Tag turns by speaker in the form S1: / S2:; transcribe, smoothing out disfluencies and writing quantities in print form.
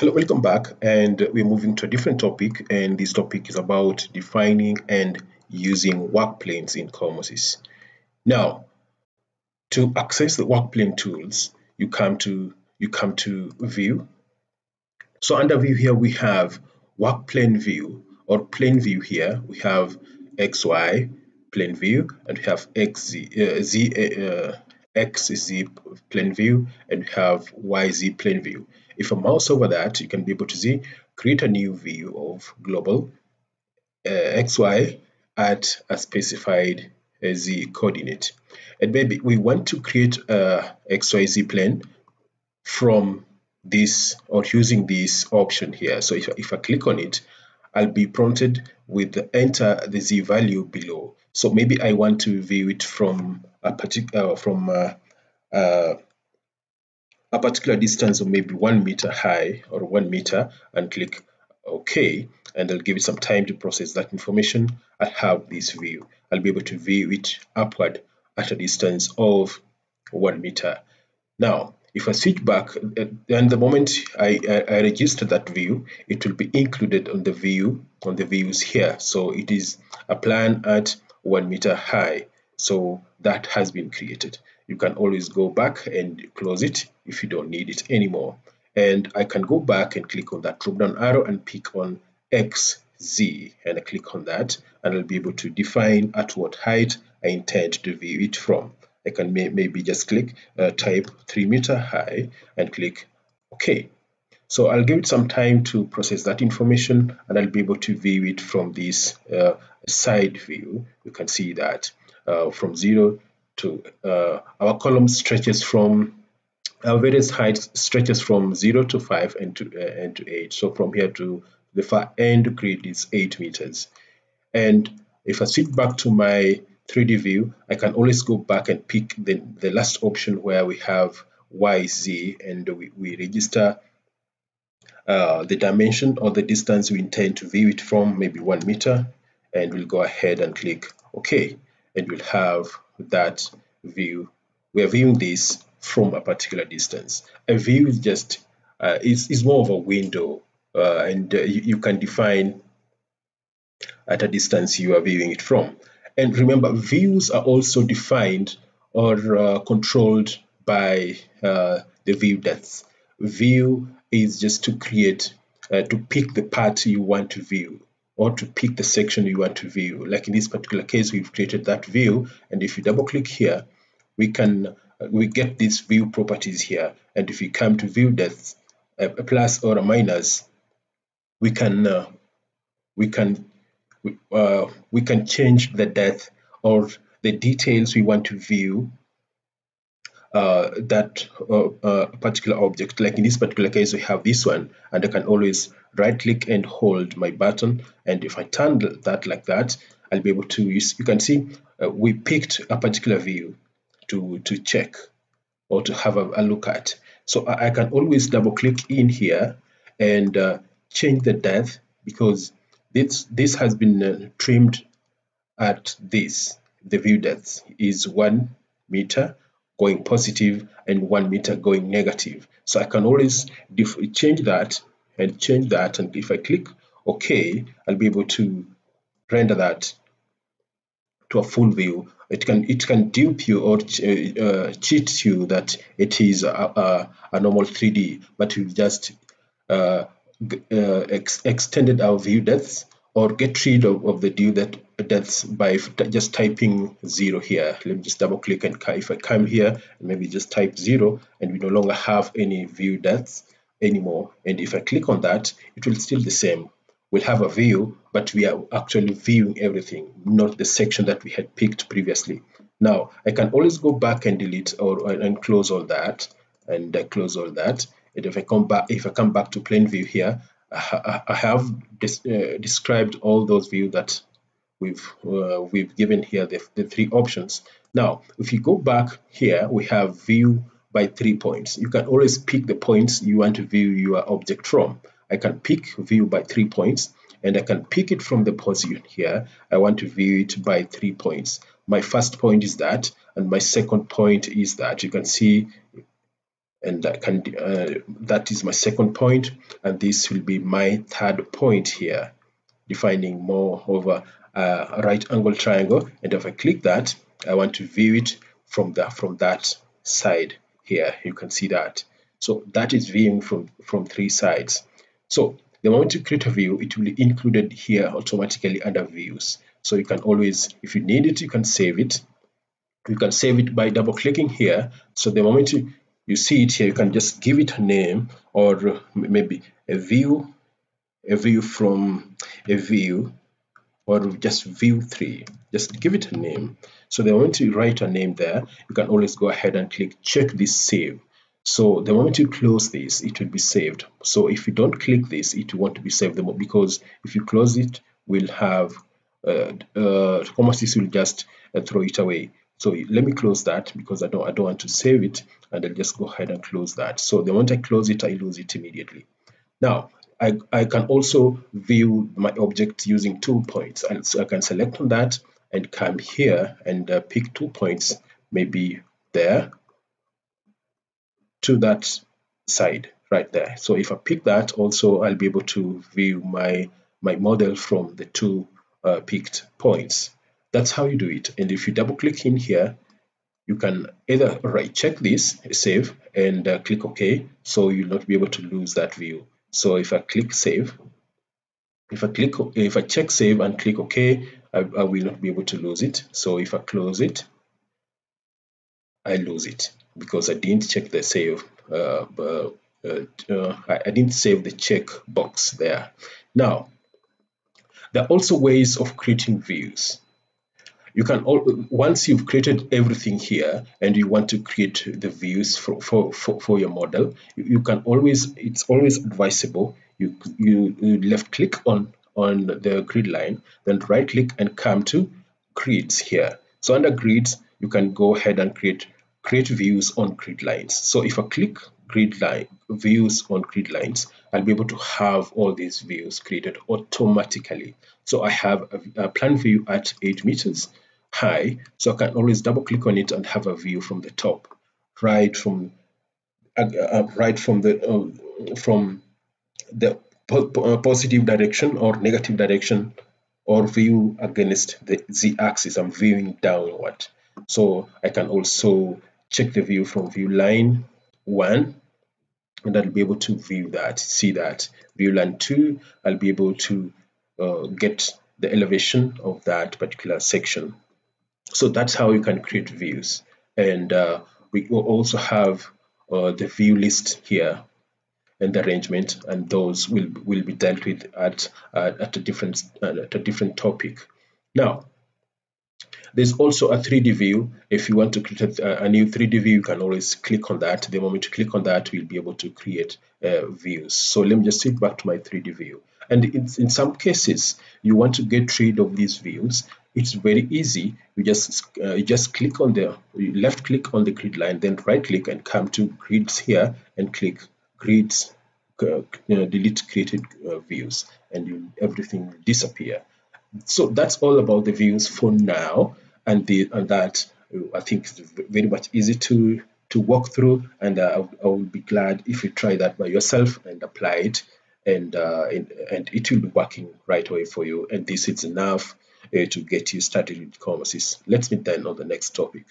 S1: Hello, welcome back, and we're moving to a different topic, and this topic is about defining and using work planes in COMOSYS. Now, to access the work plane tools, you come to View. So under View here we have work plane view or plane view here. We have XY plane view, and we have XZ plane view, and we have YZ plane view. If I mouse over that, you can be able to see create a new view of global XY at a specified Z coordinate. And maybe we want to create a XYZ plane from this or using this option here. So if I click on it, I'll be prompted with the enter the Z value below. So maybe I want to view it from a particular distance of maybe 1 meter high or 1 meter, and click OK, and I'll give it some time to process that information. I have this view. I'll be able to view it upward at a distance of 1 meter. Now, if I switch back, and the moment I register that view, it will be included on the views here. So it is a plan at 1 meter high. So that has been created. You can always go back and close it if you don't need it anymore. And I can go back and click on that drop down arrow and pick on XZ, and I click on that, and I'll be able to define at what height I intend to view it from. I can maybe just click type 3 meter high and click OK. So I'll give it some time to process that information, and I'll be able to view it from this side view. You can see that from 0 to our column stretches from various heights stretches from 0 to 5 and to 8. So from here to the far end grid is 8 meters. And if I switch back to my 3D view, I can always go back and pick the last option where we have YZ, and we register the dimension or the distance we intend to view it from, maybe 1 meter, and we'll go ahead and click OK, and we'll have that view. We are viewing this from a particular distance. A view is just is more of a window, and you can define at a distance you are viewing it from. And remember, views are also defined or controlled by the view depth. View is just to create, to pick the part you want to view, or to pick the section you want to view. Like in this particular case, we've created that view, and if you double click here, we get these view properties here. And if you come to view depth, a plus or a minus, we can change the depth or the details we want to view that particular object. Like in this particular case, we have this one, and I can always right click and hold my button, and if I turn that like that, I'll be able to use, you can see we picked a particular view to check or to have a look at. So I can always double click in here and change the depth, because this has been trimmed at this. The view depth is 1 meter going positive and 1 meter going negative. So I can always change that, and if I click OK, I'll be able to render that to a full view. It can dupe you or cheat you that it is a normal 3D, but we've just extended our view depths, or get rid of the view depths by just typing 0 here. Let me just double click, and if I come here and maybe just type 0, and we no longer have any view depths anymore. And if I click on that, it will still the same. We'll have a view, but we are actually viewing everything, not the section that we had picked previously. Now I can always go back and delete and close all that, and close all that. And if I come back to plain view here, I have described all those views that we've given here, the 3 options. Now if you go back here, we have view by 3 points. You can always pick the points you want to view your object from. I can pick view by 3 points, and I can pick it from the position here. I want to view it by 3 points. My first point is that, and my second point is that. You can see and that is my second point, and this will be my third point here, defining more of a right angle triangle. And if I click that, I want to view it from that side here. You can see that. So that is viewing from three sides. So the moment you create a view, it will be included here automatically under views. So you can always, if you need it, you can save it. You can save it by double clicking here. So the moment you see it here, you can just give it a name, or maybe a view from a view, or just view 3. Just give it a name. So the moment you write a name there, you can always go ahead and click check this save. So the moment you close this, it will be saved. So if you don't click this, it won't be saved, because if you close it, we'll have COMOSYS will just throw it away. So let me close that, because I don't want to save it, and I'll just go ahead and close that. So the moment I close it, I lose it immediately. Now, I can also view my object using 2 points, and so I can select on that and come here and pick 2 points, maybe there to that side right there. So if I pick that, also I'll be able to view my model from the 2 picked points. That's how you do it. And if you double click in here, you can either check this, save, and click OK, so you'll not be able to lose that view. So if I click save, if I check save and click OK, I will not be able to lose it. So if I close it, I lose it, because I didn't check the save. I didn't save the check box there. Now, there are also ways of creating views. You can once you've created everything here and you want to create the views for your model, you can always, it's always advisable, you left click on the grid line, then right click and come to grids here. So under grids, you can go ahead and create views on grid lines. So if I click grid line views on grid lines, I'll be able to have all these views created automatically. So I have a plan view at 8 meters high, so I can always double click on it and have a view from the top, right from the positive direction or negative direction, or view against the z-axis. I'm viewing downward. So I can also check the view from view line 1, and I'll be able to view that, see that. View line 2, I'll be able to get the elevation of that particular section. So that's how you can create views. And we will also have the view list here and the arrangement, and those will be dealt with at a different topic. Now, there's also a 3D view. If you want to create a new 3D view, you can always click on that. The moment you click on that, we'll be able to create views. So let me just switch back to my 3D view. And in some cases, you want to get rid of these views. It's very easy. You just click on left click on the grid line, then right click and come to grids here and click grids, delete created views, and everything will disappear. So that's all about the views for now, and that I think is very much easy to walk through, and I will be glad if you try that by yourself and apply it, and it will be working right away for you. And this is enough to get you started with COMOSYS. Let's meet then on the next topic.